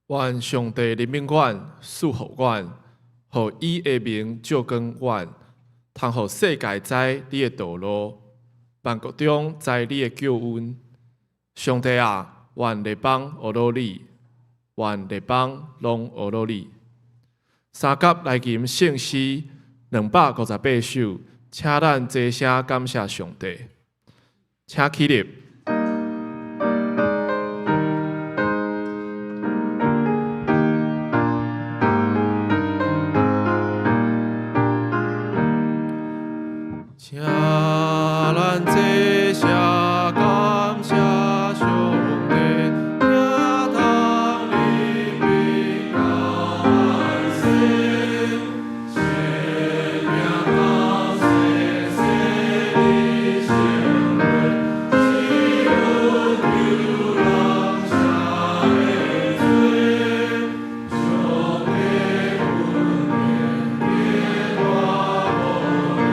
愿上帝人民院赐福阮，互伊的名照光阮，通互世界知你的道路，万国中知你的救恩。上帝啊，愿列邦学罗你，愿列邦拢学罗你。三甲来吟圣诗258首，请咱齐声感谢上帝，请起立。请咱齐声感谢上帝，听当黎明高安息，生命到世世的生活，只有流浪下的罪，上帝恩典变大无比。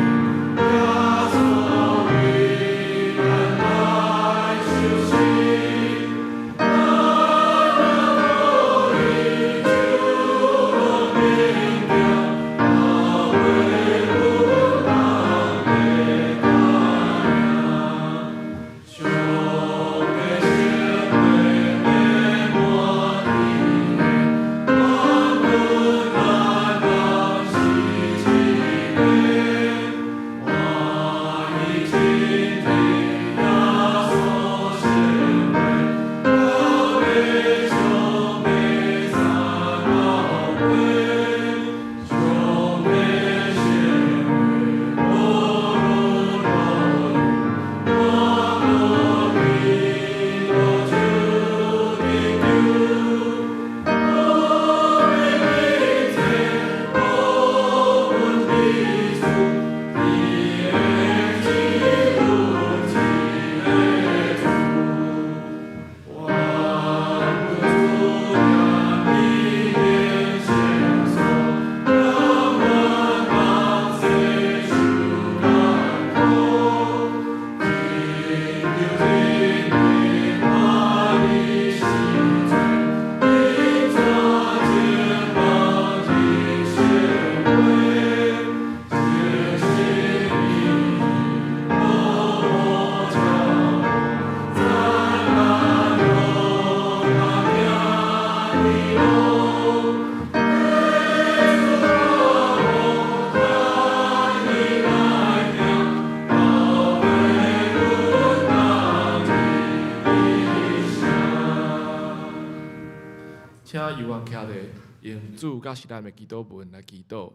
请犹原徛咧，用主甲是咱的祈祷文来祈祷。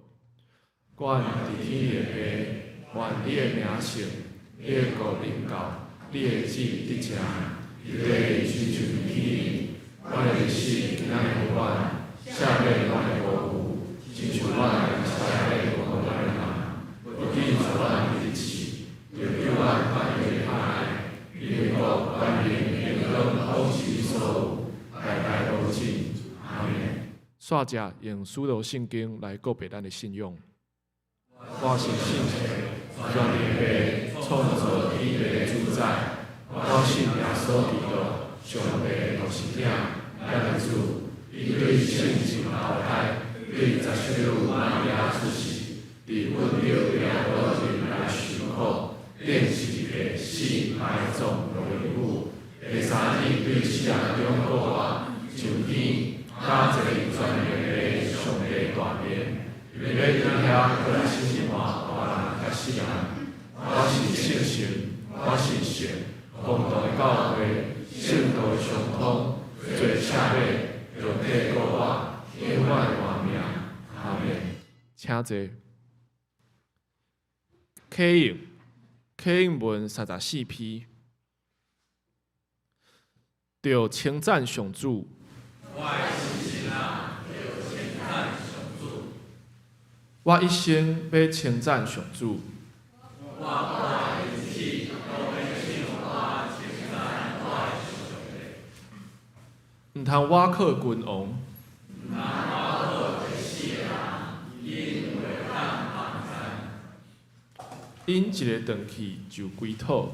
阮伫天的爸，愿你的名圣，你的国临到，你的旨得成，伫地亲像天。阮的日子今仔日予阮，赦免阮的过负，亲像阮会赦免过互阮的人。不紧受阮的日子，就救阮犯罪害，因国万民平安统治所有，代代无尽。煞者用使徒圣经来告白咱的信仰。我是信神，全能的创造天地的主宰。我信耶稣基督，上帝就是囝，咱的主。伊对圣经投胎，对10首玛利亚出世，伫温柔了无人来受苦，变是一个死埋葬落妇。第3天对死人中复活，上天。加一个全能的上帝大名，伊要伫遐过来审判活人甲死人。我是信神，我信神，共同的教会，圣道的相通，做赦免，肉体过活，永远活命。阿门。请坐。启应文34篇，着称赞上主。我一生要称赞上主。毋通瓦靠君王。因一个断去就归土。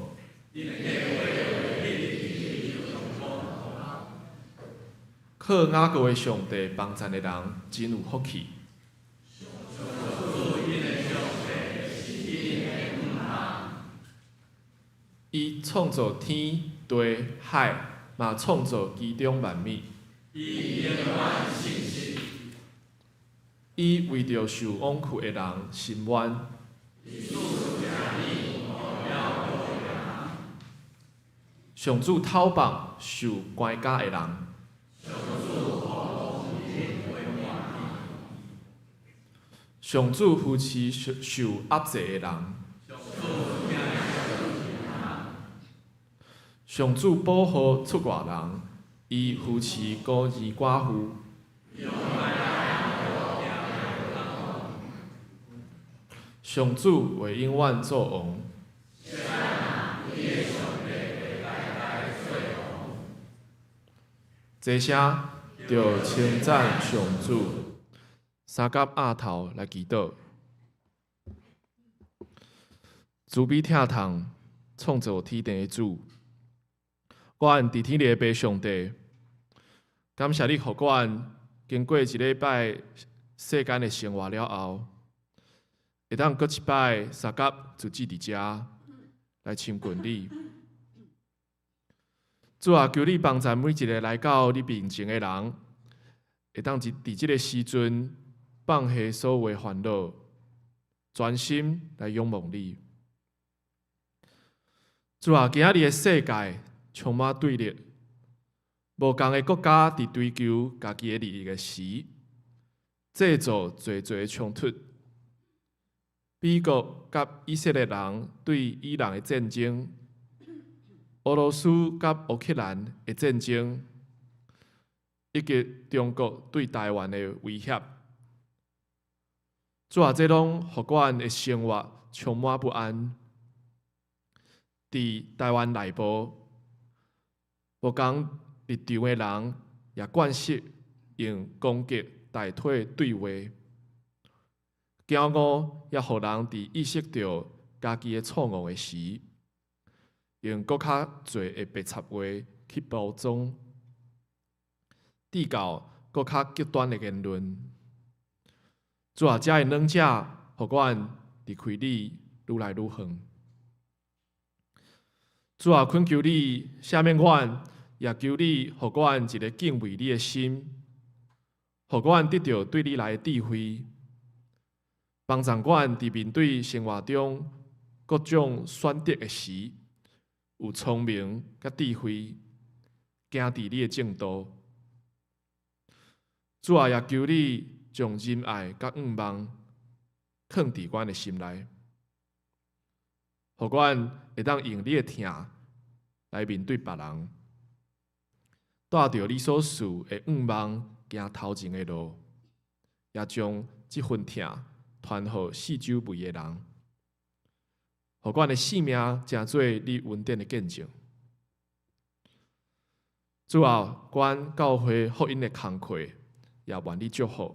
靠雅各的上帝帮赞的人真有福气。伊创造天地海，嘛创造其中万物。伊为着受枉屈的人伸冤。上主讨放受关押的人。上主扶持受压制的人。上主保护出外人，伊扶持孤儿寡妇。上主为永远作王。这声着称赞上主，三甲额头来祈祷。慈悲疼痛，创造天地的主，阮伫天里的爸上帝，感谢你，互阮经过一礼拜世间的生活了后，会当搁一摆三甲自己伫遮来亲近你。主啊，求你帮助每一个来到你面前的人，会当伫即个时阵放下所有的烦恼，专心来仰望你。主啊，今仔日的世界充满对立，无同的国家伫追求家己的利益的时，制造侪的冲突。美国甲以色列人对伊朗的战争。俄罗斯甲乌克兰的战争，以及中国对台湾的威胁，主啊，这拢互阮的生活充满不安。伫台湾内部，无共立场的人也惯习用攻击代替对话，骄傲也互人伫意识到家己的错误的时。用搁较侪的白插话去包装，递到搁较极端的言论。主啊，遮的软者，互阮离开你愈来愈远。主啊，恳求你赦免阮，也求你互阮一个敬畏你的心，互阮得到对你来的智慧，帮助阮伫面对生活中各种选择的时。有聪明甲智慧，行伫你的正道。主啊，也求你将仁爱甲仰望放伫阮的心内，互阮会当用你的疼来面对别人，带着你所赐的仰望行头前的路，也将这份疼传予四周围的人。互阮的性命成做你恩典的见证。主啊，阮教会福音的工课也愿你祝福。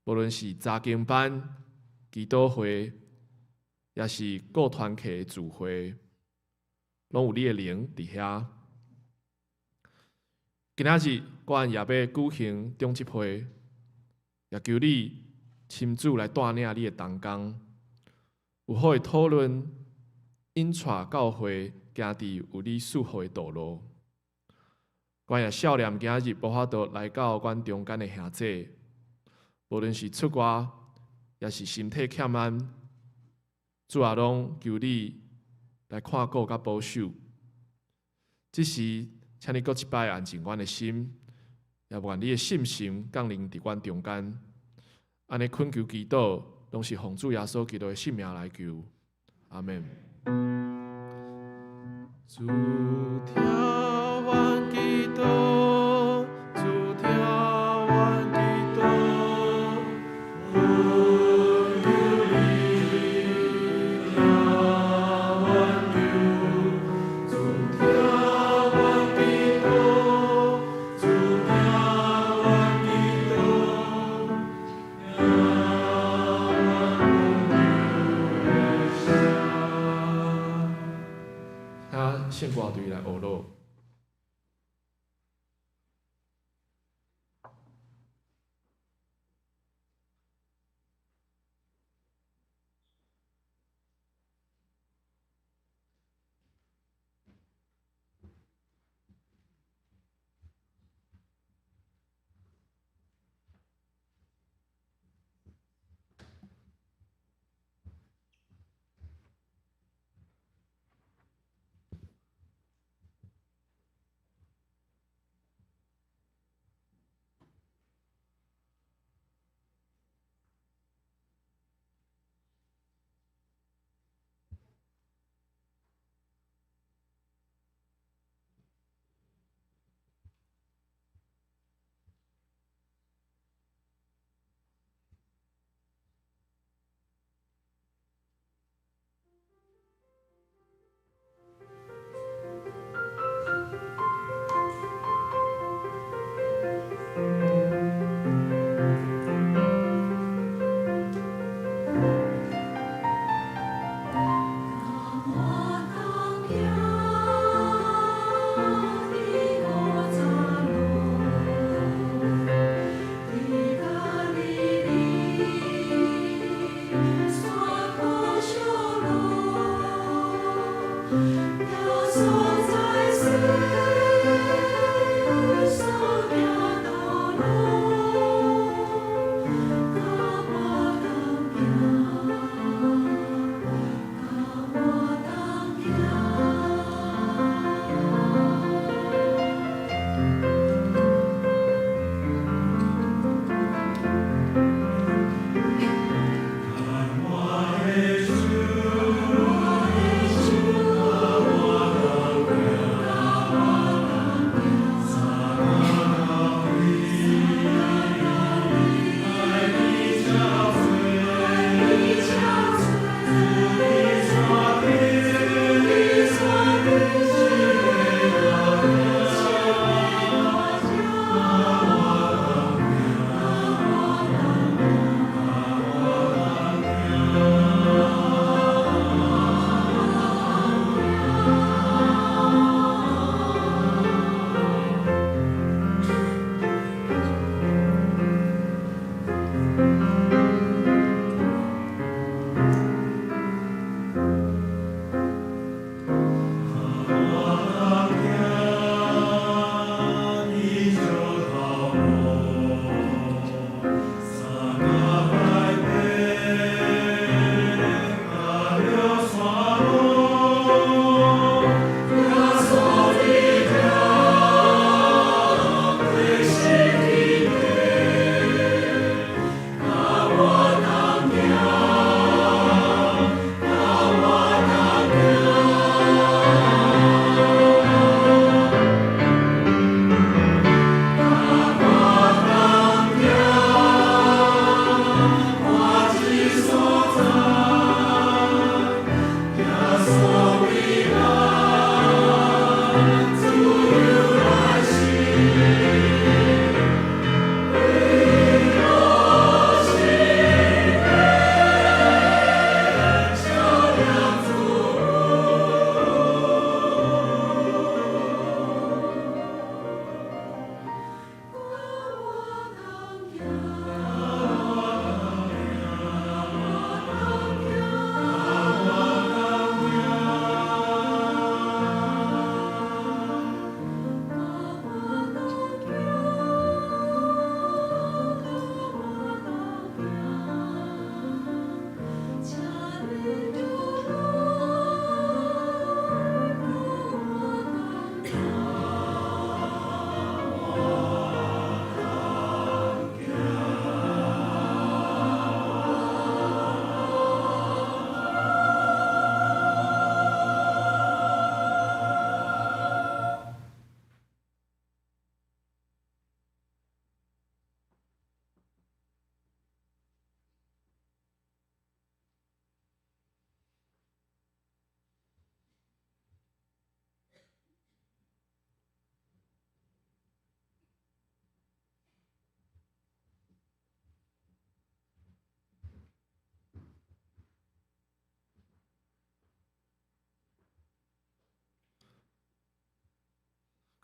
无论是查经班、祈祷会，也是各团契的聚会，拢有你的灵伫遐。今仔日阮也要举行中集会，也求你亲自来带领你的同工。有好的讨论，引带教会行伫有你赐福的道路。阮也少年今日无法度来到阮中间的兄弟，无论是出外，也是身体欠安，主啊，拢求你来看顾甲保守。只是，请你搁一摆安静阮的心，也愿你的信心降临伫阮中间。安尼恳求祈祷。拢是奉主耶稣基督的性命来求，阿门。主听阮祈祷，主听阮祈祷，恳求你听阮求，主听阮祈祷，主听阮祈祷。他献歌队来学咯。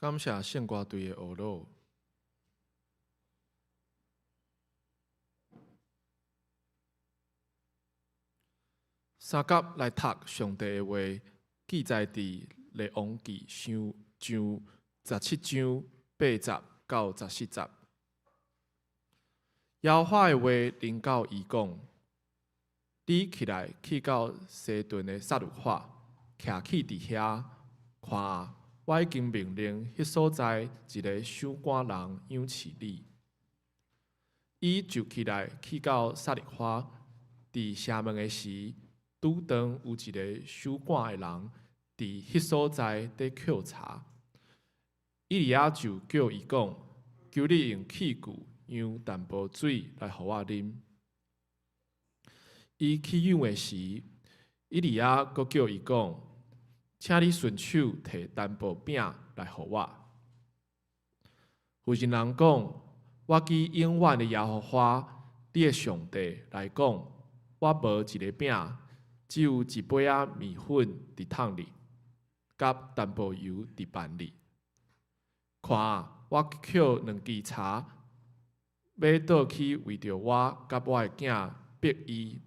感谢圣歌队的学老。三甲来读上帝的话，记载伫列王记上17章8节到14节。耶和华的话临到伊讲：你起来去到西顿的撒路法，徛起伫遐，看啊！我已经命令迄所在一个守寡人养饲你。伊就起来去到撒路法，伫城门的时，拄当有一个守寡的人伫迄所在在抾茶。以利亚就叫伊讲：求你用器具舀淡薄水来互我啉。伊去舀的时，以利亚阁叫伊讲：请你顺手摕淡薄饼来互我。妇人人讲：我记永远的耶和华，你的上帝来讲，我无一个饼，只有一杯仔面粉伫桶里，甲淡薄油伫盘里。看啊，我捡2支茶，要倒去为着我甲我的囝逼伊，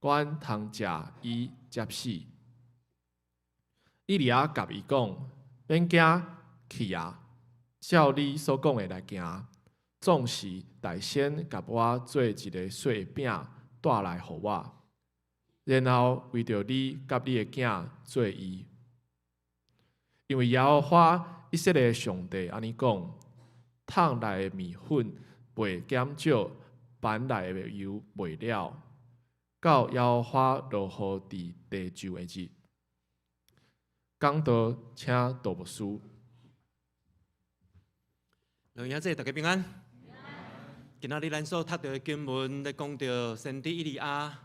阮通食伊接死。以利亚甲伊讲：免惊，去啊！照你所讲的来行，总是大仙甲我做一个碎饼带来互我，然后为着你甲你的囝做伊。因为耶和华以色列上帝安尼讲：桶内的面粉袂减少，板内的油袂了，到耶和华落雨伫地9个日。讲道，请道牧师。老兄仔，大家平安。今仔日咱所读到的经文，咧讲到先知以利亚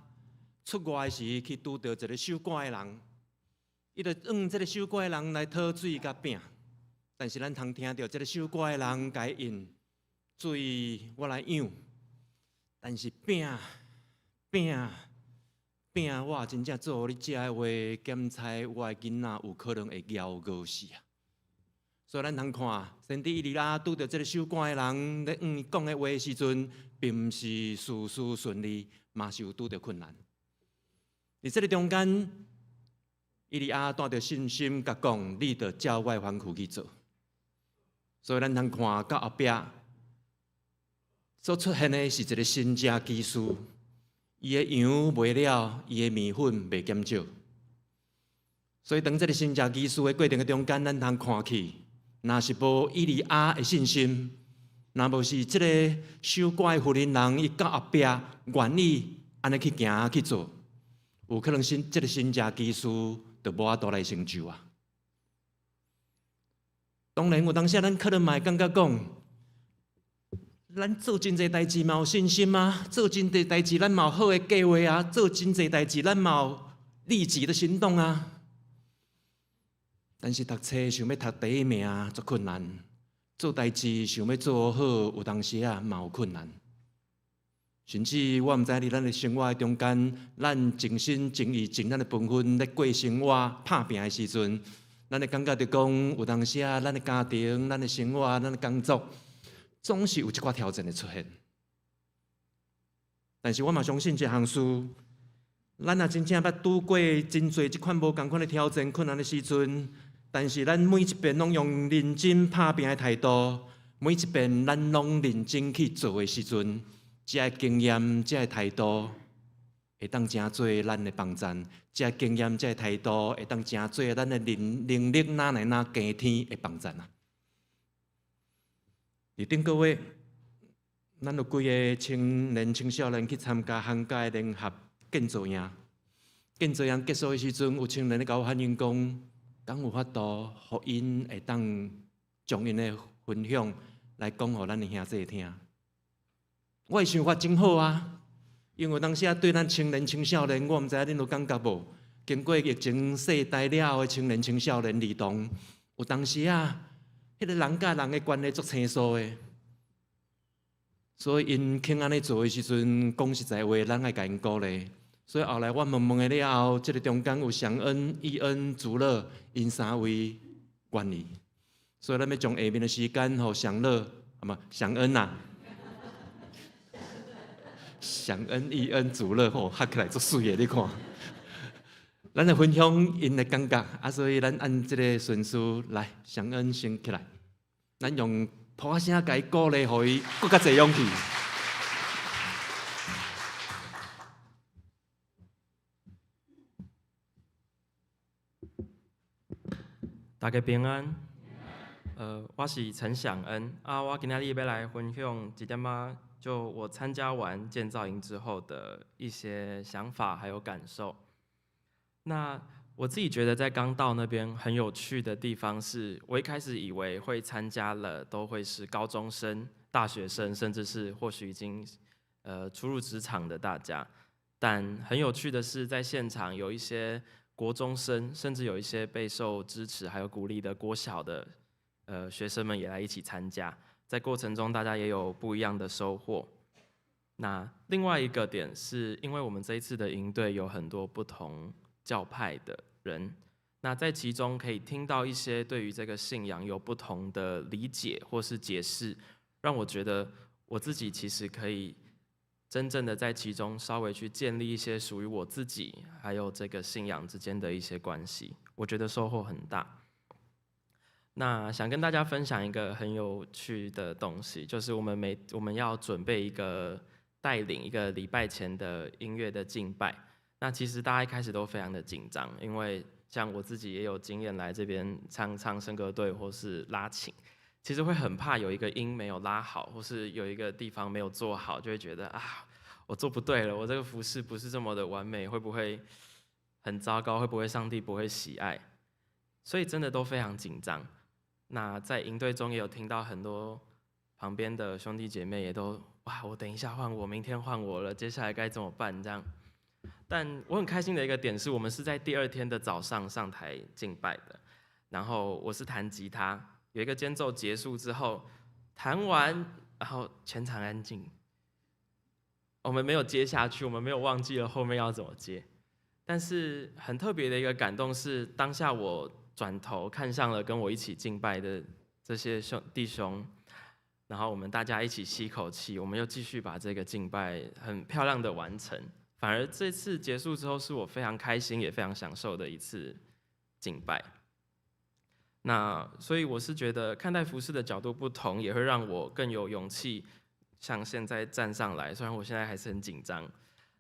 出外时去拄到一个守寡的人，伊就用这个守寡的人来讨水甲饼。但是咱通听到这个守寡的人甲伊应水，我来养。但是饼，我真正做你食的话，检猜我的囡仔有可能会枵死啊！所以咱通看，先知以利亚拄到这个守寡的人咧讲的话的时阵，并毋是事事顺利，嘛是有拄到困难。伫这个中间，以利亚带着信心甲讲：你着照我的吩咐去做。所以咱通看到后壁所出现的是一个新家技术。伊的羊卖了，伊的面粉袂减少，所以当这个新家技术的过程的中间，咱通看去，若是无以利亚的信心，若无是这个守寡的妇人人，伊到后壁愿意安尼去行去做，有可能这个新家技术就无法度来成就啊。当然，有当时咱可能嘛会感觉讲，咱做真侪代志嘛有信心啊，做真侪代志咱嘛有好的计划啊，做真侪代志咱嘛有立即的行动啊。但是读册想要读第一名足困难，做代志想要做好，有当时啊嘛有困难。甚至我毋知伫咱的生活中间，咱尽心尽意尽咱的本分咧过生活、拍拼的时阵，咱会感觉着讲，有当时啊，咱的家庭、咱的生活、咱的工作，总是有一寡挑战的出现。但是我嘛相信一项事，咱若真正捌拄过真侪即款无共款的挑战、困难的时阵，但是咱每一遍拢用认真拍拼的态度，每一遍咱拢认真去做的时阵，这个经验、这个态度，会当真做咱的帮助。这个经验、这个态度，会当真做咱的能力哪来哪加天的帮助啊！伫顶个月，咱有几个青年、青少年去参加汉界联合建造营。建造营结束的时阵，有青年咧甲我反映讲，敢有法度，互因会当将因的分享来讲，互咱的兄弟听。我的想法真好啊，因为当时对咱青年、青少年，我毋知影恁有感觉无？经过疫情世代了的青年、青少年儿童，有当时啊。迄个人甲人的关系足生疏的，所以因肯安尼做的时阵，讲实在话，咱爱甲因鼓励。所以后来我问的了后，这个中间有祥恩、义恩、主乐，因三位管理。所以咱要将下面的时间，互祥乐祥恩呐、祥恩、义恩、主乐吼，合起来足水的，你看。咱来分享因的感觉，所以咱按这个顺序来，祥恩先起来，咱用破声甲伊鼓励，互伊更加侪勇气。大家平安。我是陈祥恩啊，我今天要来分享一点仔，就我参加完建造营之后的一些想法还有感受。那我自己觉得在刚到那边很有趣的地方是，我一开始以为会参加了都会是高中生、大学生，甚至是或许已经初入职场的大家。但很有趣的是，在现场有一些国中生，甚至有一些备受支持还有鼓励的国小的学生们也来一起参加。在过程中，大家也有不一样的收获。那另外一个点是，因为我们这一次的营队有很多不同教派的人，那在其中可以听到一些对于这个信仰有不同的理解或是解释，让我觉得我自己其实可以真正的在其中稍微去建立一些属于我自己还有这个信仰之间的一些关系，我觉得收获很大。那想跟大家分享一个很有趣的东西，就是我们要准备一个带领一个礼拜前的音乐的敬拜。那其实大家一开始都非常的紧张，因为像我自己也有经验来这边唱圣歌队或是拉琴，其实会很怕有一个音没有拉好，或是有一个地方没有做好，就会觉得我做不对了，我这个服事不是这么的完美，会不会很糟糕？会不会上帝不会喜爱？所以真的都非常紧张。那在营队中也有听到很多旁边的兄弟姐妹也都我等一下换我，明天换我了，接下来该怎么办？这样。但我很开心的一个点是我们是在第2天的早上上台敬拜的，然后我是弹吉他，有一个间奏结束之后，弹完，然后全场安静，我们没有接下去，我们没有忘记了后面要怎么接。但是很特别的一个感动是，当下我转头看向了跟我一起敬拜的这些弟兄，然后我们大家一起吸口气，我们又继续把这个敬拜很漂亮的完成。反而这次结束之后，是我非常开心也非常享受的一次敬拜。那所以我是觉得看待服事的角度不同，也会让我更有勇气，像现在站上来，虽然我现在还是很紧张，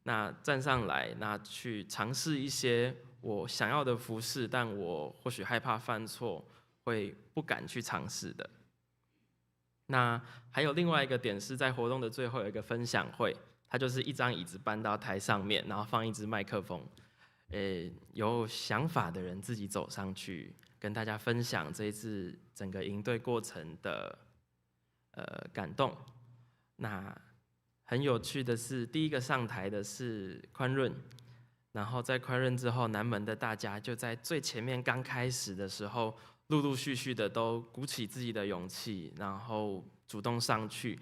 那站上来，那去尝试一些我想要的服事，但我或许害怕犯错，会不敢去尝试的。那还有另外一个点是在活动的最后有一个分享会，它就是一张椅子搬到台上面，然后放一支麦克风，有想法的人自己走上去，跟大家分享这一次整个营队过程的感动。那很有趣的是，第一个上台的是宽润，然后在宽润之后，南门的大家就在最前面刚开始的时候，陆陆续续的都鼓起自己的勇气，然后主动上去，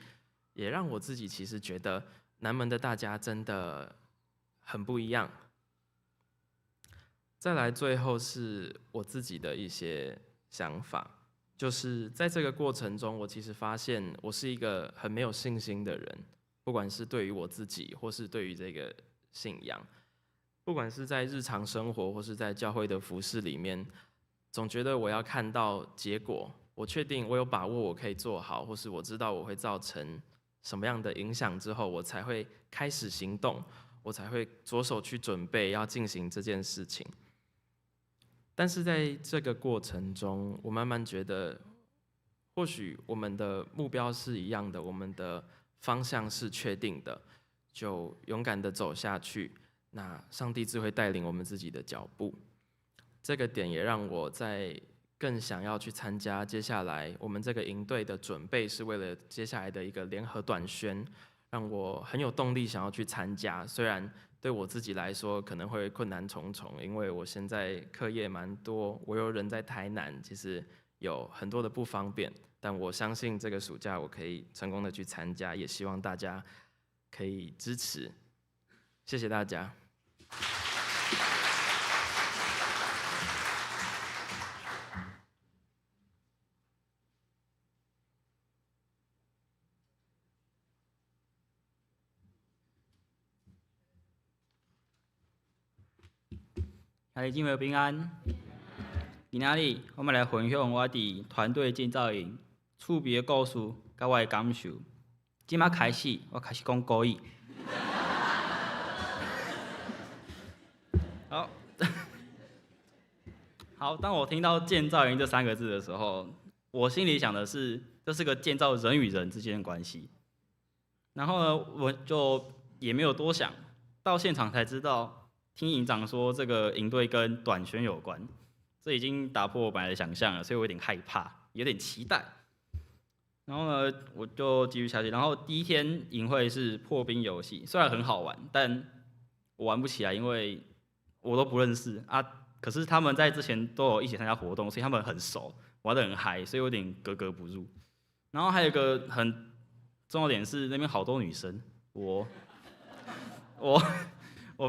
也让我自己其实觉得南门的大家真的很不一样。再来，最后是我自己的一些想法，就是在这个过程中，我其实发现我是一个很没有信心的人，不管是对于我自己，或是对于这个信仰，不管是在日常生活，或是在教会的服事里面，总觉得我要看到结果，我确定我有把握我可以做好，或是我知道我会造成什么样的影响之后，我才会开始行动，我才会着手去准备要进行这件事情。但是在这个过程中，我慢慢觉得，或许我们的目标是一样的，我们的方向是确定的，就勇敢的走下去。那上帝自会带领我们自己的脚步。这个点也让我在更想要去参加接下来我们这个营队的准备，是为了接下来的一个联合短宣，让我很有动力想要去参加。虽然对我自己来说可能会困难重重，因为我现在课业蛮多，我有人在台南，其实有很多的不方便。但我相信这个暑假我可以成功的去参加，也希望大家可以支持。谢谢大家。大家今日平安。今仔日我们来分享我伫团队建造营厝边的故事，甲我的感受。即马开始，我开始讲国语。好，好。当我听到“建造营”这3个字的时候，我心里想的是，这是个建造人与人之间的关系。然后呢，我就也没有多想，到现场才知道。听营长说这个营队跟短宣有关，这已经打破我本来的想象了，所以我有点害怕，有点期待。然后呢，我就继续下去。然后第1天营会是破冰游戏，虽然很好玩，但我玩不起来，因为我都不认识啊。可是他们在之前都有一起参加活动，所以他们很熟，玩得很嗨，所以有点格格不入。然后还有一个很重要点是，那边好多女生，我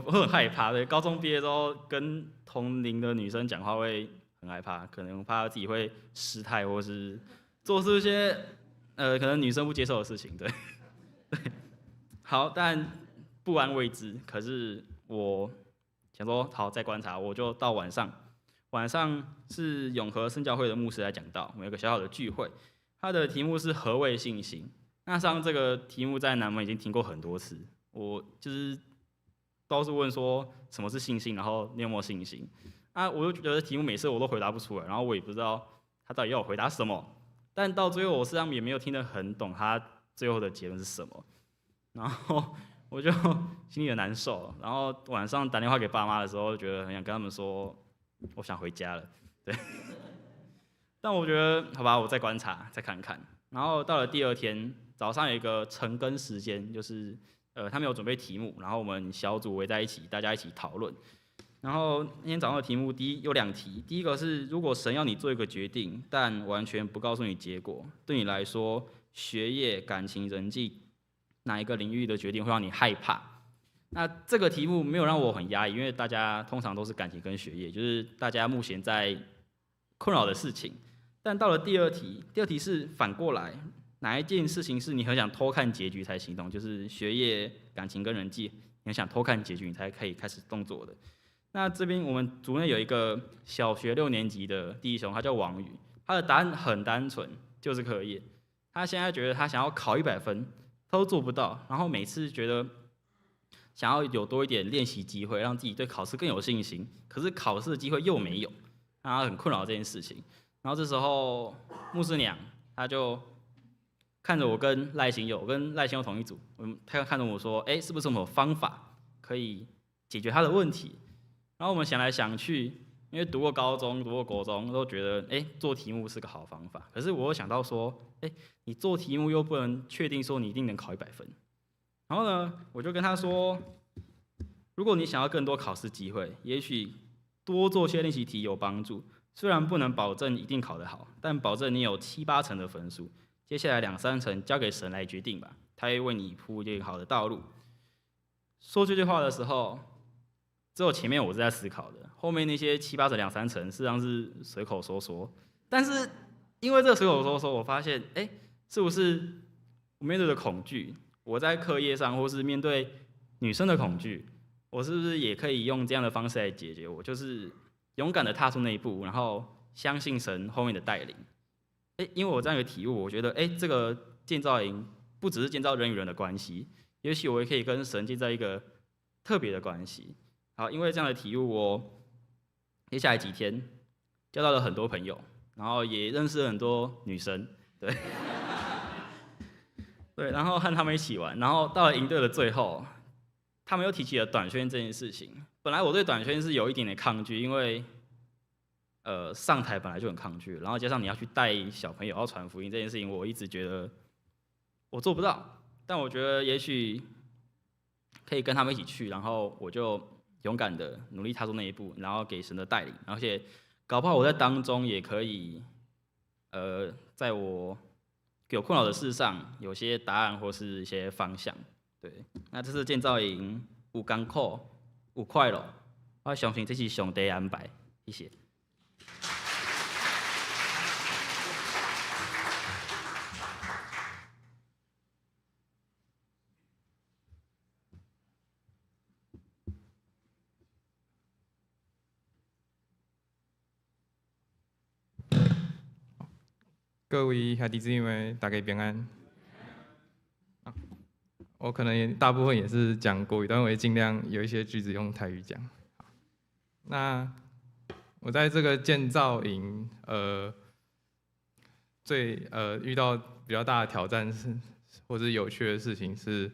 会很害怕，对，高中毕业之后跟同龄的女生讲话会很害怕，可能怕自己会失态，或是做出一些可能女生不接受的事情，对，对，好，但不安未知。可是我想说，好，再观察，我就到晚上晚上是永和圣教会的牧师来讲道，我们有个小小的聚会，他的题目是何谓信心。那上这个题目在南门已经听过很多次，我就是都是问说什么是信心，然后你有没有信心？啊，我就觉得题目每次我都回答不出来，然后我也不知道他到底要我回答什么。但到最后我实际上也没有听得很懂他最后的结论是什么，然后我就心里很难受。然后晚上打电话给爸妈的时候，觉得很想跟他们说，我想回家了，对。但我觉得好吧，我再观察，再看看。然后到了第二天早上有一个晨更时间，就是他们有准备题目，然后我们小组围在一起，大家一起讨论。然后那天早上的题目有2题，第一个是如果神要你做一个决定，但完全不告诉你结果，对你来说，学业、感情、人际哪一个领域的决定会让你害怕？那这个题目没有让我很压抑，因为大家通常都是感情跟学业，就是大家目前在困扰的事情。但到了第二题是反过来，哪一件事情是你很想偷看结局才行动？就是学业、感情跟人际，你很想偷看结局，你才可以开始动作的。那这边我们组内有一个小学6年级的弟兄，他叫王宇，他的答案很单纯，就是课业。他现在觉得他想要考100分，他都做不到，然后每次觉得想要有多一点练习机会，让自己对考试更有信心，可是考试的机会又没有，让他很困扰这件事情。然后这时候牧师娘他就看着我跟赖行友同一组，他看着我说，是不是有什么方法可以解决他的问题？然后我们想来想去，因为读过高中、读过国中，都觉得做题目是个好方法。可是我又想到说，你做题目又不能确定说你一定能考100分。然后呢，我就跟他说，如果你想要更多考试机会，也许多做些练习题有帮助。虽然不能保证一定考得好，但保证你有7、8成的分数。接下来2、3成交给神来决定吧，他会为你铺一个好的道路。说这句话的时候，只有前面我是在思考的，后面那些7、8成、2、3成，事实上是随口说说。但是因为这个随口说说，我发现，是不是我面对的恐惧，我在课业上，或是面对女生的恐惧，我是不是也可以用这样的方式来解决？我就是勇敢的踏出那一步，然后相信神后面的带领。因为我这样一个体悟，我觉得，这个建造营不只是建造人与人的关系，也许我也可以跟神建造一个特别的关系。好，因为这样的体悟，我接下来几天交到了很多朋友，然后也认识了很多女生，对，对，然后和他们一起玩，然后到了营队的最后，他们又提起了短宣这件事情。本来我对短宣是有一点点抗拒，因为上台本来就很抗拒，然后加上你要去带小朋友要传福音这件事情，我一直觉得我做不到。但我觉得也许可以跟他们一起去，然后我就勇敢的努力踏出那一步，然后给神的带领，而且搞不好我在当中也可以，在我有困扰的事上有些答案或是一些方向。对，那这次建造营有艰苦有快乐，我相信这是上帝安排。谢谢。各位兄弟姊妹，大家平安。我可能大部分也是讲国语，但我也尽量有一些句子用台语讲。那我在这个建造营，遇到比较大的挑战是，或是有趣的事情是，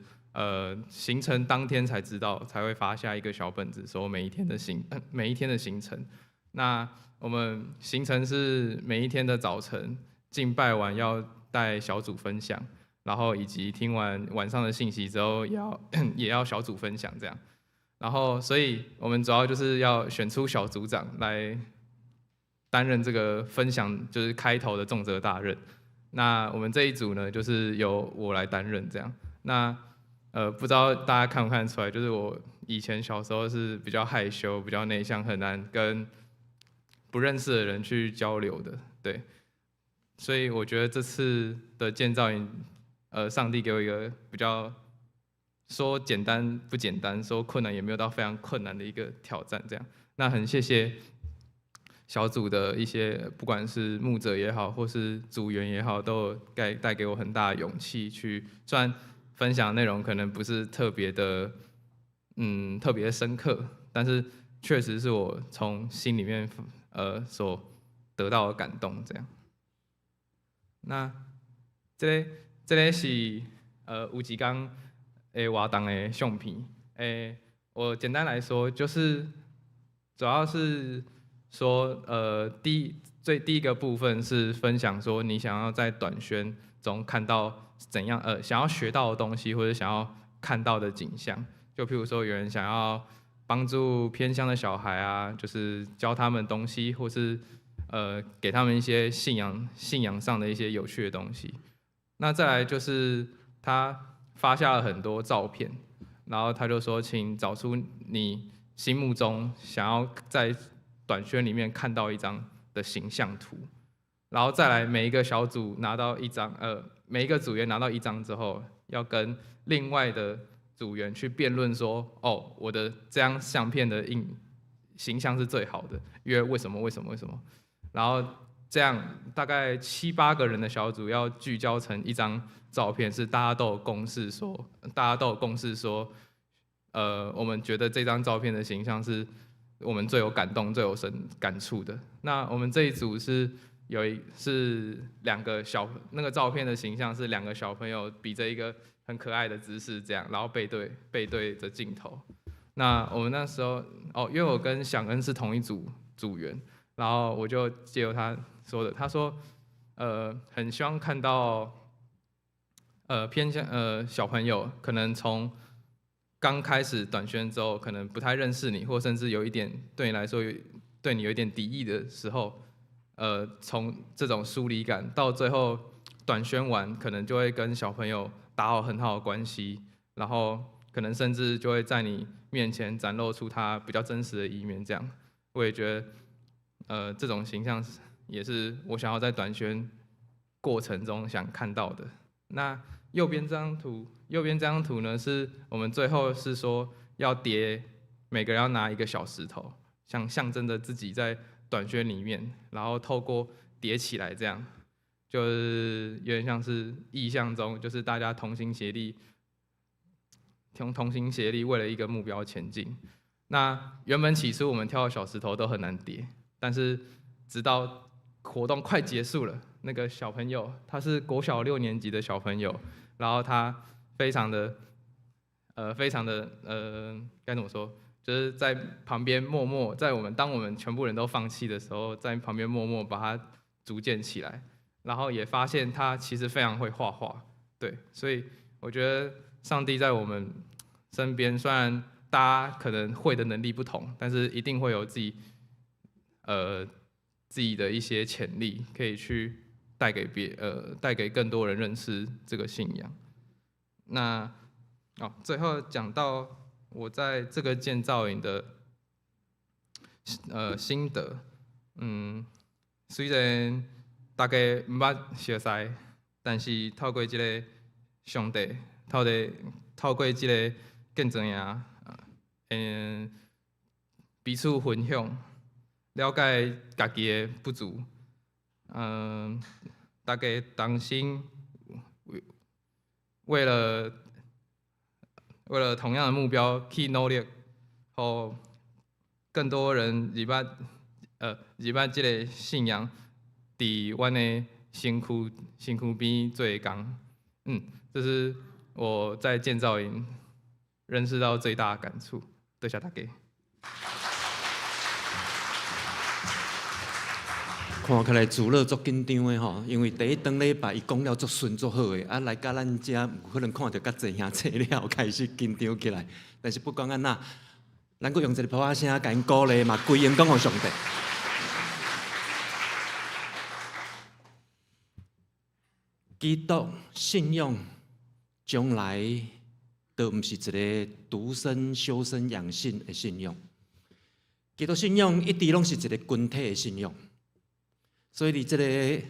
行程当天才知道，才会发下一个小本子，说每一天的行程。那我们行程是每一天的早晨敬拜完要带小组分享，然后以及听完晚上的信息之后也要小组分享这样。然后所以我们主要就是要选出小组长来担任这个分享，就是开头的重责大任。那我们这一组呢，就是由我来担任这样。那不知道大家看不看得出来，就是我以前小时候是比较害羞、比较内向，很难跟不认识的人去交流的，对。所以我觉得这次的建造营，上帝给我一个比较说简单不简单，说困难也没有到非常困难的一个挑战，这样。那很谢谢小组的一些，不管是牧者也好，或是组员也好，都有带给我很大的勇气去。虽然分享内容可能不是特别的，特别深刻，但是确实是我从心里面所得到的感动。这样，那这个是有一天的活动的相片。我简单来说，就是主要是说，第一个部分是分享说你想要在短宣中看到怎样，想要学到的东西，或者想要看到的景象。就譬如说，有人想要帮助偏乡的小孩啊，就是教他们东西，或是给他们一些信仰上的一些有趣的东西。那再来就是他发下了很多照片，然后他就说，请找出你心目中想要在短宣里面看到一张的形象图，然后再来每一个小组拿到一张，每一个组员拿到一张之后，要跟另外的组员去辩论说，哦，我的这张相片的形象是最好的，因为为什么？然后这样大概7、8个人的小组要聚焦成一张照片，是大家都有共识说，我们觉得这张照片的形象是我们最有感动、最有感触的。那我们这一组是2个那个照片的形象是2个小朋友比着一个很可爱的姿势，这样，然后背对着镜头。那我们那时候因为我跟响恩是同一组员，然后我就借由他说的，他说很希望看到偏向小朋友可能从刚开始短宣之后，可能不太认识你，或甚至有一点对你来说对你有一点敌意的时候，从这种疏离感到最后短宣完，可能就会跟小朋友打好很好的关系，然后可能甚至就会在你面前展露出他比较真实的一面。这样，我也觉得这种形象也是我想要在短宣过程中想看到的。那右边这张图呢，是我们最后是说要叠，每个人要拿一个小石头，象征着自己在短宣里面，然后透过叠起来，这样就是有点像是意象中，就是大家同心协力，为了一个目标前进。那原本起初我们跳的小石头都很难叠，但是直到活动快结束了，那个小朋友他是国小6年级的小朋友，然后他非常的该怎么说，就是在旁边默默，当我们全部人都放弃的时候，在旁边默默把它组建起来，然后也发现他其实非常会画画，对，所以我觉得上帝在我们身边，虽然大家可能会的能力不同，但是一定会有自己的一些潜力，可以去带给更多人认识这个信仰。那最后讲到我在这个建造营的心得，虽然大家唔捌熟悉，但是透过这个上帝，透过这个见证呀，彼此分享，了解家己的不足，大家同心为了同样的目标去努力，让更多人入捌这个信仰，在阮的身躯边做工。这是我在建造营认识到最大的感触。多谢大家。看起来自乐足紧张的吼，因为第一顿礼拜伊讲了足顺足好的，来到咱遮有可能看到较济兄弟了，开始紧张起来。但是不管安那，咱阁用一个普仔声甲因鼓励嘛，归因讲互上帝。基督信仰将来都毋是一个独身修身养性的信仰，基督信仰一直拢是一个群体的信仰。所以，伫这个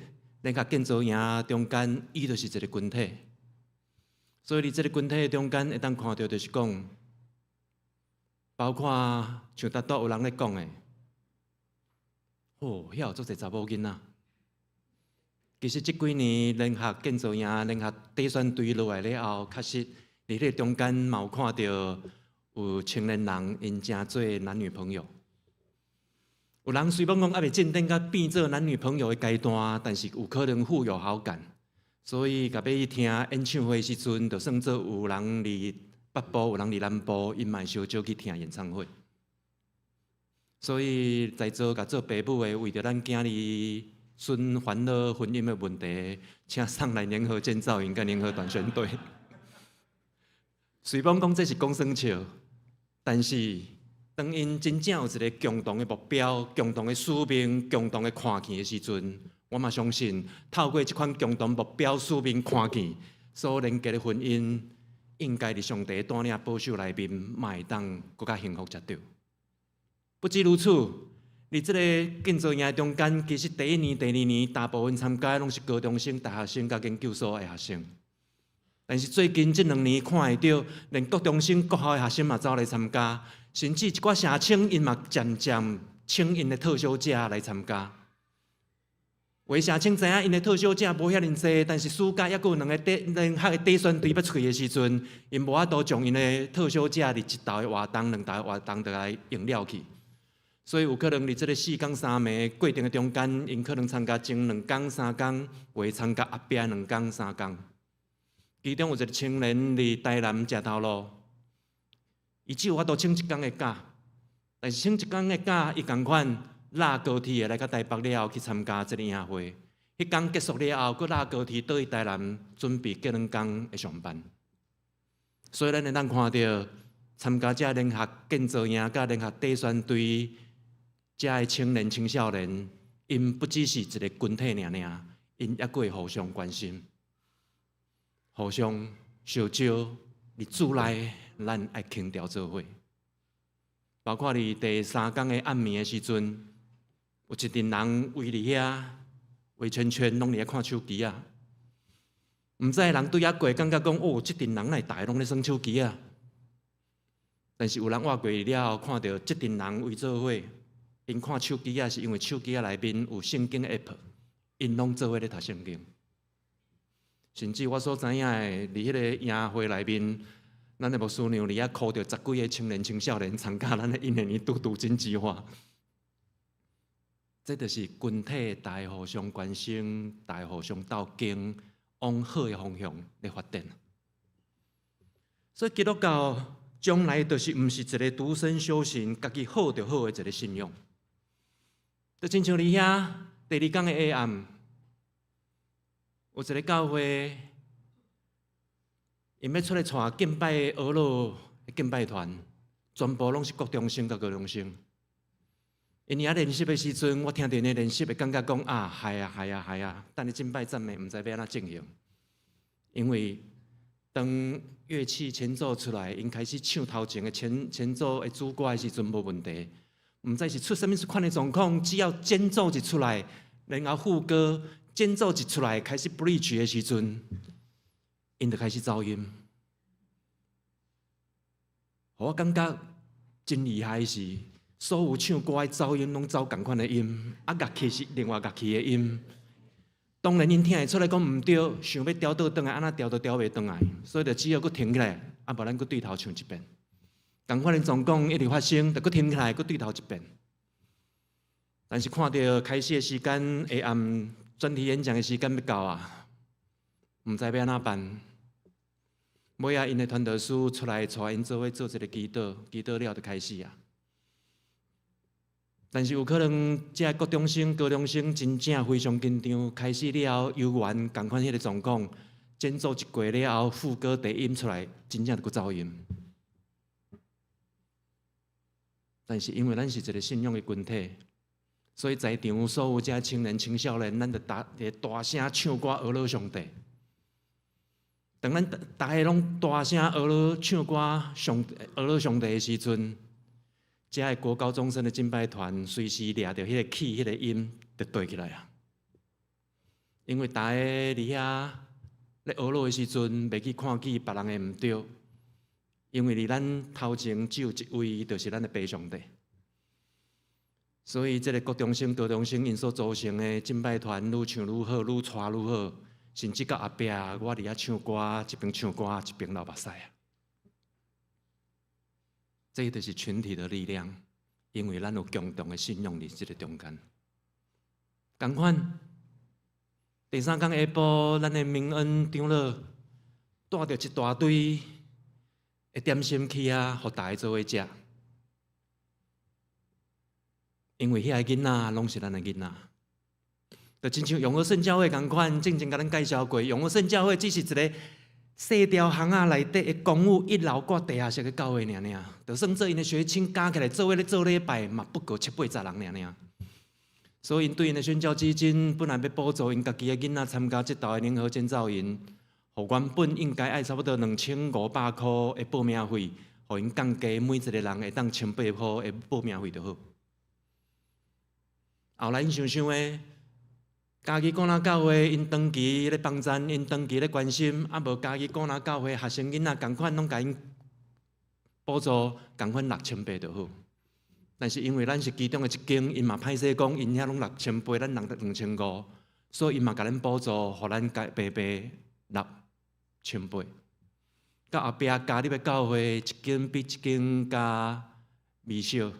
咱甲建造营中间，伊就是一个群体。所以，伫这个群体中间，会当看到就是讲，包括像大多有人咧讲的，哦，遐有足侪查某囡仔。其实即几年联合建造营、联合底选队落来了后，确实伫迄中间嘛有看到有青年人因正做男女朋友。有人虽讲讲还未进展到变做男女朋友的阶段，但是有可能互有好感，所以甲要去听演唱会时阵，就算做有人伫北部，有人伫南部，因嘛小少去听演唱会。所以在座甲做爸母的，为着咱囝儿孙烦恼婚姻的问题，请上来联合建造营甲联合短宣队。虽讲这是讲算笑，但是当因真正有一个共同的目标、共同的使命、共同的看见的时阵，我嘛相信透过这款共同目标、使命、看见所连结的婚姻，应该伫上帝带领保守内面，嘛会当更加幸福才对。不止如此，伫这个建造营中间，其实第一年、第二年，大部分参加拢是高中生、大学生、甲研究所的学生。但是最近这2年看会到，连国中生、国校的学生嘛走来参加，甚至一寡社青因嘛渐渐请因的特休假来参加。有的社青知影因的特休假无遐尼济，但是暑假抑佫有两学的底选队要出去的时阵，因无法度将因的特休假伫1道的活动、2道的活动就来用了去。所以有可能伫这个4天3暝过程的中间，因可能参加前2天3天，或参加后壁2天3天。其中有一个青年伫台南食头路，伊只有法度请1天的假，但是请1天的假，伊共款拉高铁来到台北了后去参加这个营会。迄天结束了后，佫拉高铁倒去台南，准备过2天的上班。所以咱会当看到参加这联合建造营、甲联合底选队。这的青年、青少年，因不只是一个群体尔，因还会互相关心、互相相招。伫主内，咱爱轻调做伙。包括伫第3天的暗暝的时阵，有一群人围伫遐，围圈圈，拢伫遐看手机啊。毋知人对遐过，感觉讲哦，这群人来大拢咧耍手机啊。但是有人活过了后，看到这群人围做伙。因看手机啊，是因为手机啊内面有圣经 app， 因拢做伙咧读圣经。甚至我所知影的，伫迄个营会内面，咱的牧师娘伫遐靠着10几个青年、青少年参加咱的1年读经计划。这就是群体大家互相关心、大家互相斗经，往好的方向来发展。所以基督教将来就是毋是一个独身修行、家己好就好的一个信仰。就亲像伫遐第2天的下暗，有一个教会，因要出来带敬拜的俄罗的敬拜团，全部拢是国中生甲高中生。因遐练习的时阵，我听到因练习的感觉讲啊，系啊，等你敬拜赞美，毋知要安怎进行。因为当乐器前奏出来，因开始唱头前的前奏的主歌的时阵无问题。毋知是出什么款的状况，只要间奏一出来，然后副歌间奏一出来，开始 bridge 的时阵，因就开始走音。我感觉真厉害的是，所有唱歌的走音拢走同款的音，啊乐器是另外乐器的音。当然因听会出来讲毋对，想要调倒转来，安怎调都调袂转来，所以就只好佫停起来，啊无咱佫对头唱一遍。同款的状况一直发生，就佫停起来，佫对头一遍。但是看到开始的时间，下暗专题演讲的时间要到啊，毋知要安怎办。尾仔因的传道师出来带因做伙做一个祈祷，祈祷了就开始啊。但是有可能这国中生、高中生真正非常紧张，开始了后游玩同款迄个状况，间奏一过了后，副歌低音出来，真正就佫走音。但是因为咱是一个信仰的群体，所以在场所有这青年、青少年，咱就大声唱歌俄罗上帝。当咱大家拢大声俄罗唱歌俄罗上帝的时阵，这个国高中生的敬拜团随时抓着迄个起、迄个音，就对起来啊！因为大家伫遐咧俄罗的时阵，袂去看见别人的毋对。因为伫咱头前只有一位，就是咱的爸上帝。所以，这个国中生、高中生因所组成的敬拜团，愈唱愈好，愈带愈好，甚至到后壁，我伫遐唱歌，一边唱歌一边流目屎啊！这就是群体的力量，因为咱有共同的信仰伫这个中间。同款，第三天下晡，咱的明恩长老带着一大堆的点心去啊，互大家做伙食。因为遐个囡仔拢是咱的囡仔，就亲像永和圣教会同款，正甲咱介绍过，永和圣教会只是一个细条巷仔内底的公寓一楼挂地下室的教会尔尔，就算做因的学生加起来做咧做礼拜，嘛不过7、8、10人尔尔。所以因对因的宣教基金本来要补助因家己的囡仔参加这道的联合建造营，互原本应该爱差不多2500块的报名费，互因降低每一个人会当1800块的报名费就好。后来因想想诶，家己广南教会因长期咧帮赞，因长期咧关心，啊无家己广南教会学生囡仔共款拢甲因补助共款6800就好。但是因为咱是其中的一间，因嘛歹势讲，因遐拢6800，咱人得2500，所以因嘛甲咱补助，互咱白白6800。到后壁加入的教会，一间比一间加微小。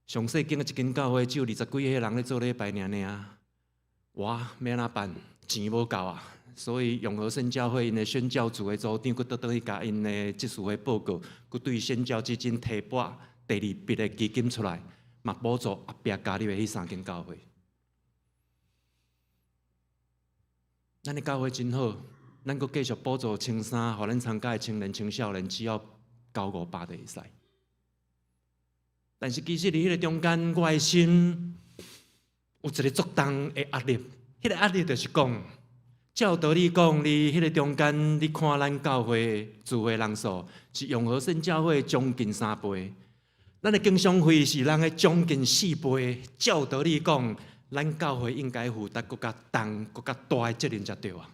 上细间的一间教会只有20几个人咧做礼拜尔，我要安怎办？钱无够啊！所以永和圣教会因的宣教组的组长，佫倒去甲因的职事的报告，佫对宣教基金提拨第二笔的基金出来，嘛补助后壁加入的迄3间教会。咱的教会真好，咱佫继续补助青衫，互咱参加的青年、青少年，只要900-500就会使。但是其实伫迄个中间，我的心有一个作动的压力。迄个压力就是讲，照道理讲，伫迄个中间，你看咱教会聚会人数是永和圣教会将近3倍，咱的经常费是人的将近4倍。照道理讲，咱教会应该负担更加重、更加大的责任才对啊。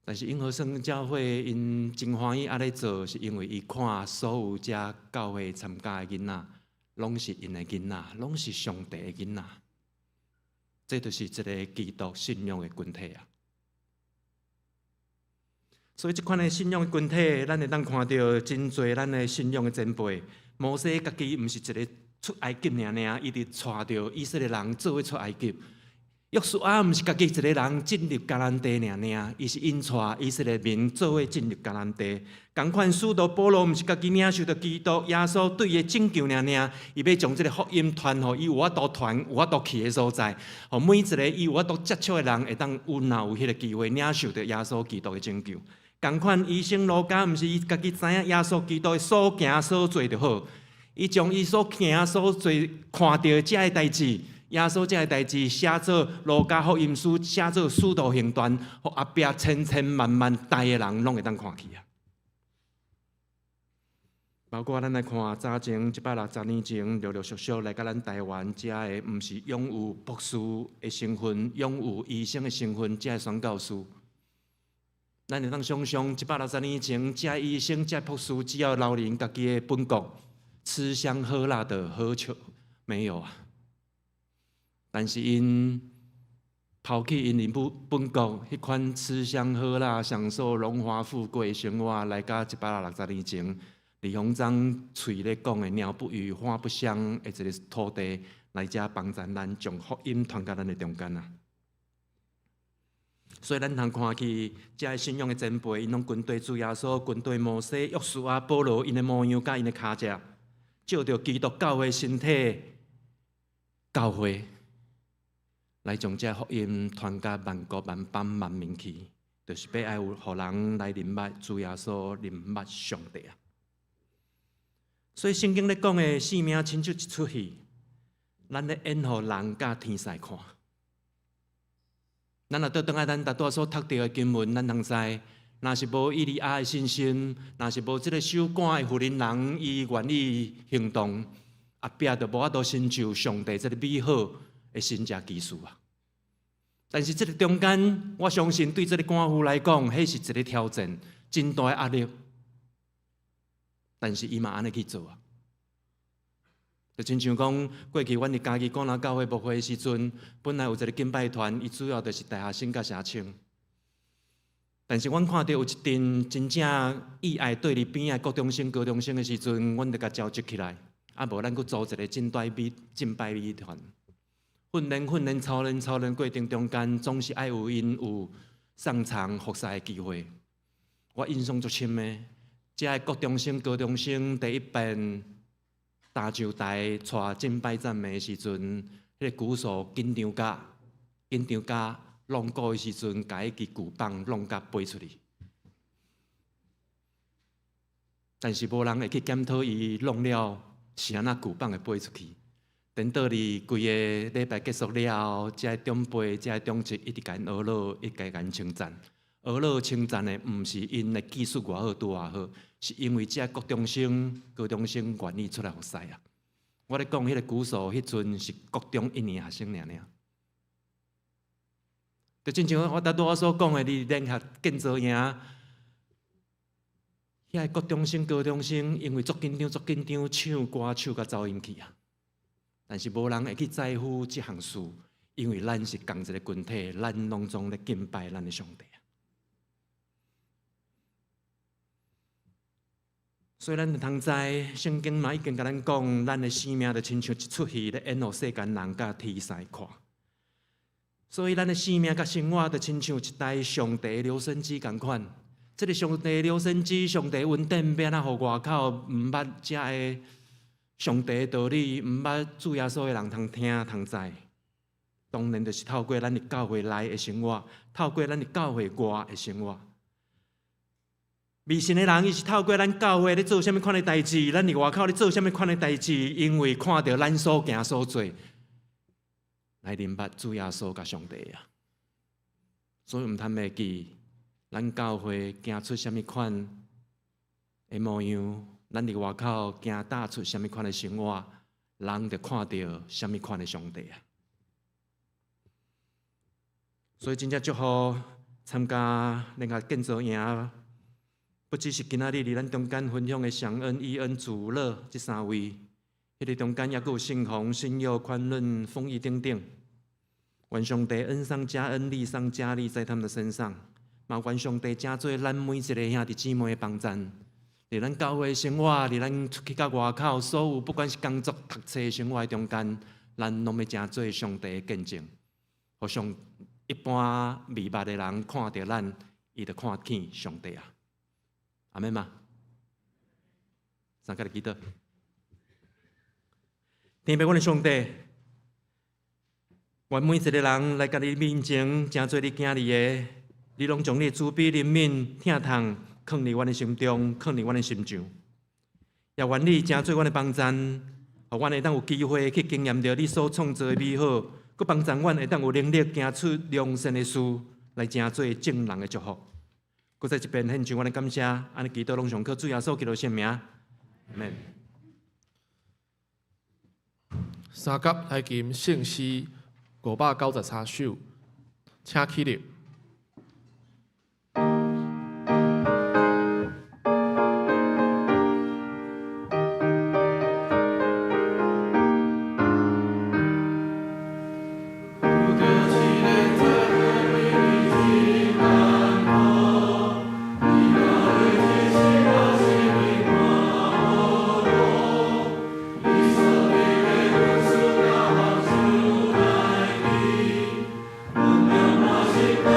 但是永和圣教会因真欢喜安尼做，是因为伊看所有遮教会参加的囡仔，拢是因的囡仔，拢是上帝的囡仔。这就是一个基督信仰的群体啊。所以这款的信仰的群体，咱会当看到真侪咱的信仰的前辈。摩西家己毋是一个出埃及尔，伊直带着以色列人做伙出埃及。约书亚毋是家己一个人进入迦南地尔，伊是引带以色列民做伙进入迦南地。同款使徒保罗毋是家己领受着基督耶稣对伊的拯救尔，伊要将这个福音传予伊有法度传、有法度去的所在，互每一个伊有法度接触的人会当有迄个机会领受着耶稣基督的拯救。同款医生路加毋是伊家己知影耶稣基督的所行所做就好，伊将伊所行所做看到遮的代志。耶稣这个代志写做路加福音书，写做使徒行传，互后壁千千万万代的人拢会当看去啊！包括咱来看早前160年前，陆陆续续来到咱台湾，遮的毋是拥有博士的身份、拥有医生的身份，遮的宣教师，咱会当想象160年前，遮医生、遮博士，只要留人家己的本国，吃香喝辣的何求没有啊？但是因抛弃因本国迄款吃香喝辣、享受荣华富贵的生活，来到160年前，李鸿章嘴咧讲的“鸟不语，花不香”的一个土地，来遮帮咱将福音传到咱的中间啊！所以咱通看去，遮信仰的前辈，因拢军队主耶稣、军队摩西、约书亚、保罗，因的模样甲因的脚迹，照着基督教会身体教会。来将这福音传到万国万邦万民去，就是要爱有互人来认捌主耶稣、认捌上帝啊！所以圣经咧讲的性命亲像一出戏，咱咧演互人甲天使看。咱若倒转来咱大多所读到的经文，咱通知，若是无以利亚的信心，若是无即个守寡的妇人人，伊愿意行动，后壁就无法度成就上帝即个美好的神迹奇事啊！但是这个中间，我相信对这个官夫来讲，迄是一个挑战，真大的压力。但是伊嘛安尼去做啊！就亲像讲，过去阮伫家己广南教会牧会的时阵，本来有一个敬拜团，伊主要就是大学生甲社青。但是阮看到有一阵真正意爱对立边仔高中生、高中生的时阵，阮就甲召集起来，啊无咱佫组一个敬拜美团。训练、操练过程中间，总是爱有因有上场服侍的机会。我印象足深的，遮个高中生、高中生第一遍踏上台带敬拜赞美的时阵，迄个鼓手紧张甲弄鼓的时阵，甲迄支鼓棒弄甲飞出去。但是无人会去检讨伊弄了是安怎鼓棒会飞出去。等到哩规个礼拜结束了后，遮个长辈、遮个长职一直甲因学老，一直甲因称赞。学老称赞的，毋是因的技术偌好、拄偌好，是因为遮高中生愿意出来服侍啊。我咧讲，迄个鼓手迄阵是国中1年学生尔。就亲像我所讲的，你联合建造营，遐个高中生，因为足紧张，唱歌唱甲走音去啊。但是无人会去在乎即项事，因为咱是同一个群体，咱拢总咧敬拜咱的上帝啊。所以咱就通知，圣经嘛已经甲咱讲，咱的生命就亲像一出戏咧演互世间人甲天使看。所以咱的生命甲生活就亲像一台上帝留声机共款。这个上帝留声机，上帝稳定要安怎互外口毋捌遮个上帝的道理，毋捌主耶稣的人通听通知。当然就是透过咱的教会内的生活，透过咱的教会外的生活。未信的人，伊是透过咱教会咧做啥物款的代志，咱伫外口咧做啥物款的代志，因为看到咱所行所做，来明白主耶稣甲上帝啊。所以毋通袂记，咱教会行出啥物款的模样，咱伫外口行踏出啥物款的生活，人就看到啥物款的上帝啊。所以真正祝福参加联合建造营。不只是今仔日伫咱中间分享的上恩、义恩、主乐这3位，迄个中间也有信宏、信佑、宽润、丰益等等。愿上帝恩上加恩，利上加利，在他们的身上。嘛愿上帝加做咱每一个兄弟姊妹的帮衬，伫咱教会生活，伫咱出去到外口，所有不管是工作、读册生活中间，咱拢要加做上帝的见证，互上一般未捌的人看到咱，伊就看见上帝啊。阿们嘛，三个来祈祷。天父，阮的上帝，愿每一个人来到你面前，真做你囝儿的，你拢将你的慈悲怜悯、疼痛放伫阮的心中，放伫阮的心上。也愿你真做阮的帮衬，互阮会当有机会去经验到你所创造的美好，佮帮助阮会当有能力行出良善的事，来真做正人的祝福。搁在一边献上我的感谢，安尼祈祷拢上靠主耶稣基督圣名，阿们。三甲来吟圣诗593首，请起立。Amen.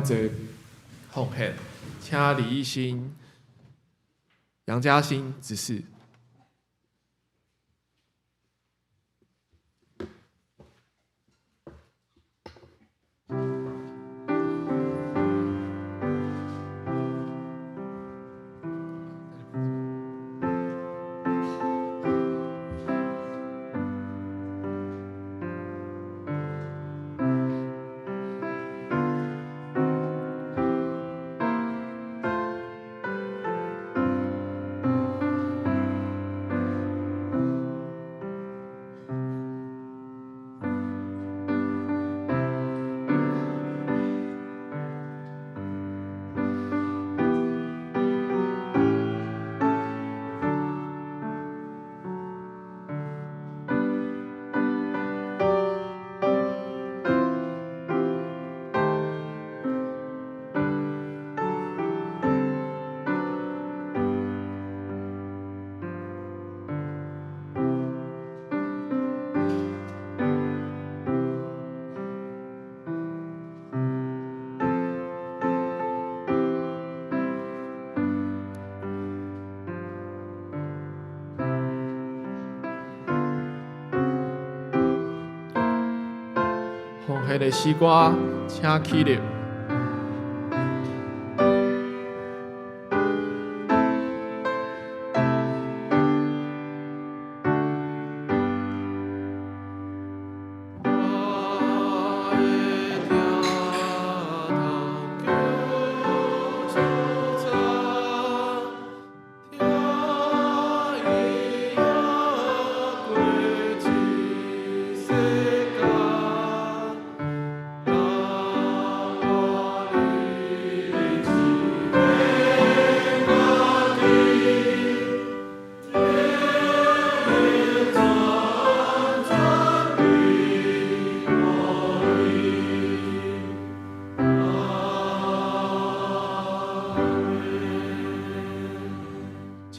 侪奉献，请李义兴、杨嘉欣指示。奉献的诗歌，请起立。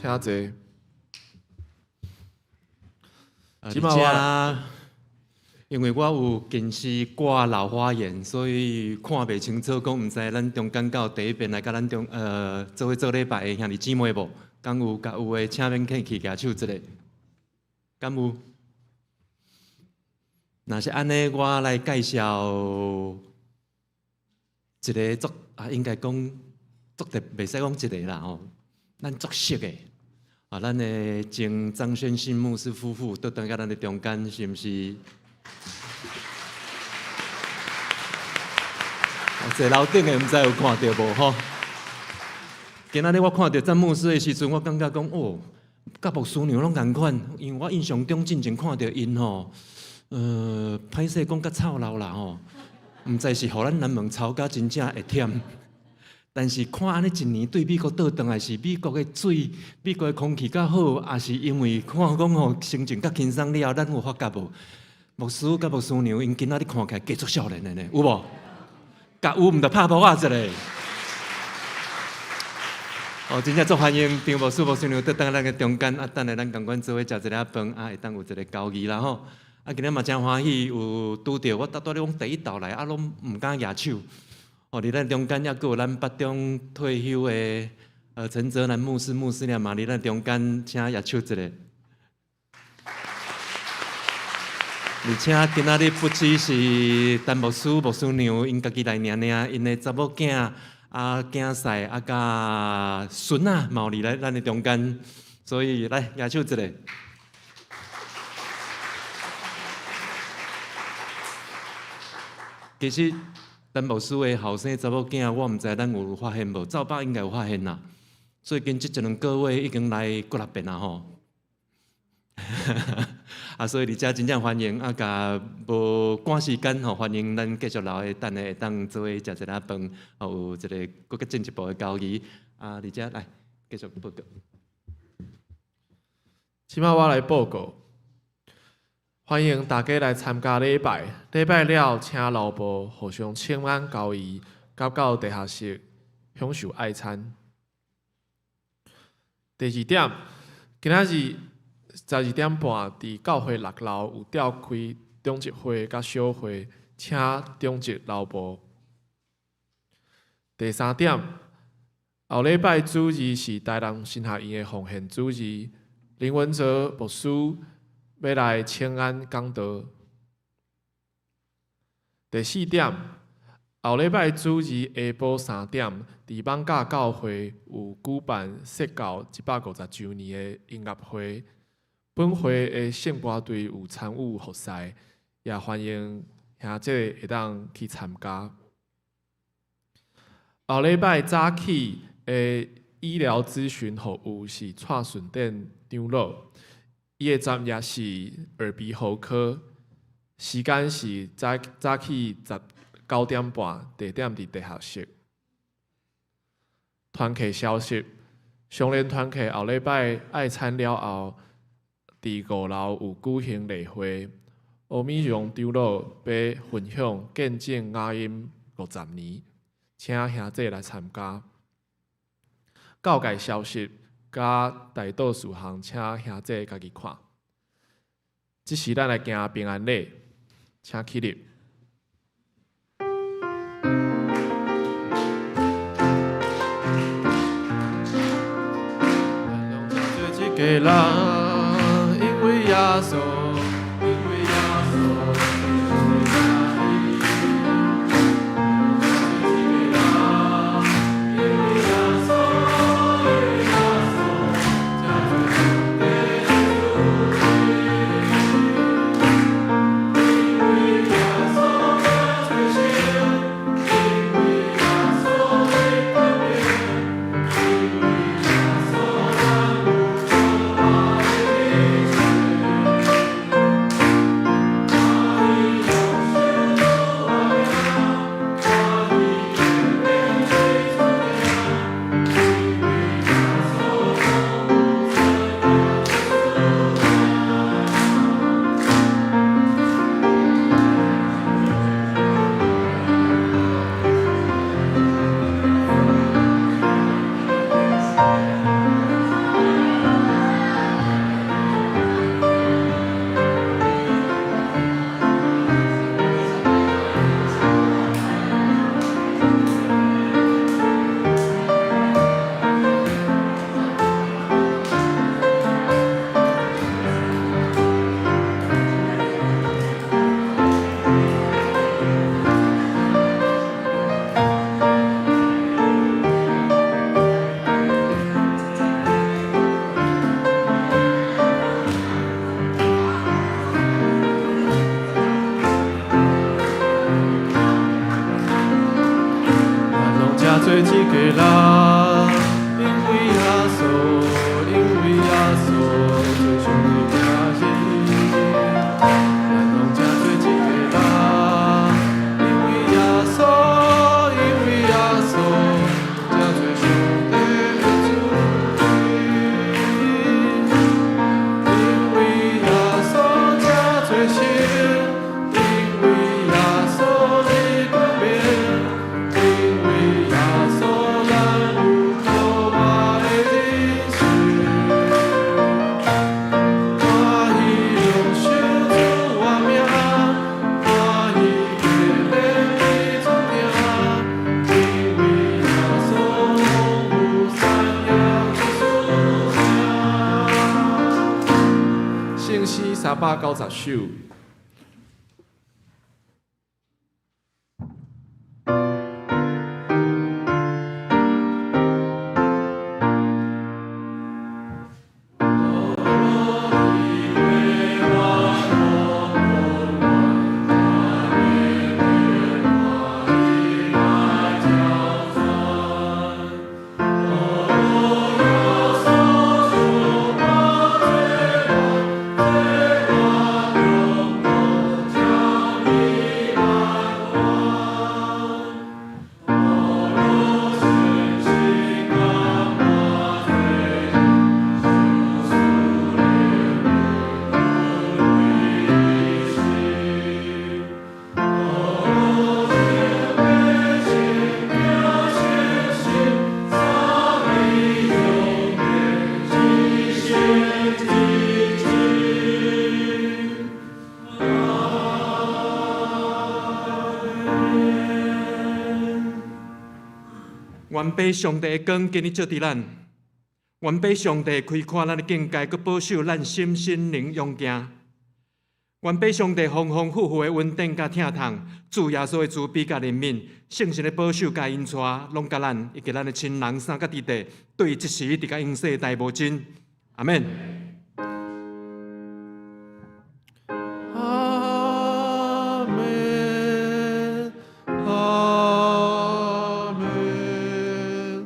请坐。即摆因为我有近视挂老花眼，所以看袂清楚，讲毋知咱中间到第一遍来甲咱做伙做礼拜的兄弟姊妹无？敢有甲有诶，请免客气举手一下。敢有？若是安尼，我来介绍一个应该讲足特，袂使讲一个啦吼，咱足熟诶。咱的前张宣信牧师夫妇都等在咱的中间，是毋是？坐楼顶的毋知有看到无吼？今仔日我看到詹牧师的时阵，我感觉讲哦，甲牧师娘拢共款，因为我印象中进前看到因吼，歹势讲甲操劳啦吼，毋知是互咱南门操甲真正会忝。但是看安尼一年对美国倒转来，是美国的水、美国的空气较好，也是因为看讲吼心情较轻松了后，咱有发觉无？牧师甲牧师娘因今仔日看起来加足少年的呢，有无？甲有毋得拍扑啊一个。真正足欢迎张牧师、牧师娘倒等咱个中间，等下咱共款做伙食一个饭，会当有一个交易啦吼。今日嘛真欢喜有拄着，我拄咧讲第一道来，拢毋敢举手。伫咱中间，抑佫有咱北中退休的陈泽南牧师、牧师娘嘛，伫咱中间，请举手一下。而且今仔日不只是陈牧师、牧师娘因家己来领领，因的查某囝、囝婿、甲孙仔嘛有伫咱的中间，所以来举手一下。其实。陈牧师的后生查某囝，我毋知咱有发现无？赵爸应该有发现啦。最近这一两个月已经来5、6遍啦吼。所以而且真正欢迎，甲无赶时间吼，欢迎咱继续留下，等下会当做伙食一下饭，有一个更加进一步的交易。而且来继续报告。即摆我来报告。欢迎大家来参加礼拜，礼拜了，请劳部互相请安交易，到地下室享受爱餐。第二点，今仔日12点半伫教会6楼有召开中职会甲小会，请中职劳部。第3點，後禮拜主義是台南新學院的奉獻主義，林文哲牧師要來請安講道。第4點，後禮拜主義下晡3點，佇艋舺教會有舉辦釋教150周年的音樂會。本會的聖歌隊有參與複賽，也歡迎兄姐會當去參加。後禮拜早起的醫療諮詢服務是蔡順典長老，伊的專業是耳鼻喉科，時間是早起9點半，地點佇地下室。團契消息，上聯團契後禮拜愛餐了後，佇5樓有舉行例會，歐美榮長老要分享見證雅音50年。請兄弟來參加。教界消息甲大道事項，請兄弟家己看。這是咱來行平安禮，請起立。做一個人，因為耶穌。做一個人，因為耶穌，因為耶穌最上的名字。咱攏正做一個人，因為耶穌，因為耶穌正最上的主。因為耶穌正最上，因為耶穌的冠冕。聖詩390首。愿俾上帝的光今日照伫咱，愿俾上帝开阔咱的境界，佮保守咱心身灵勇行。愿俾上帝丰丰富富的稳定甲疼痛，主耶稣的慈悲甲怜悯，圣神的保守甲恩赐，拢甲咱以及咱的亲人三甲弟弟，对即时直甲永世大无尽。阿免。阿门，阿门，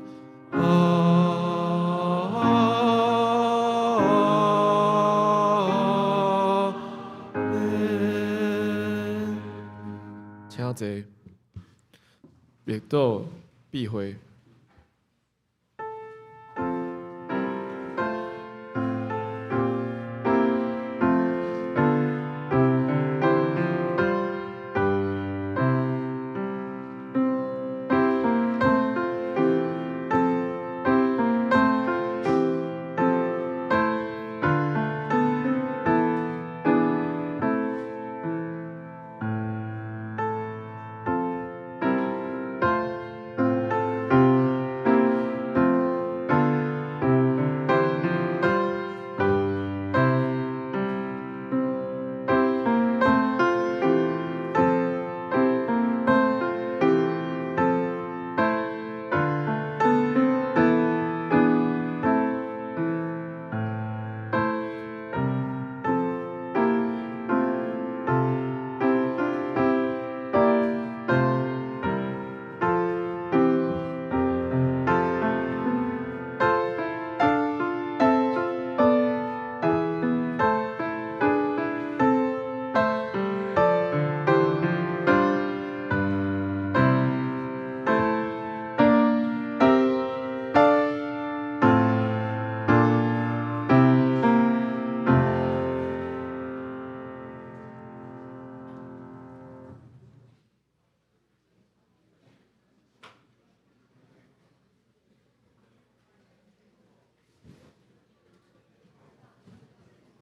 阿门。请坐，密祷闭会。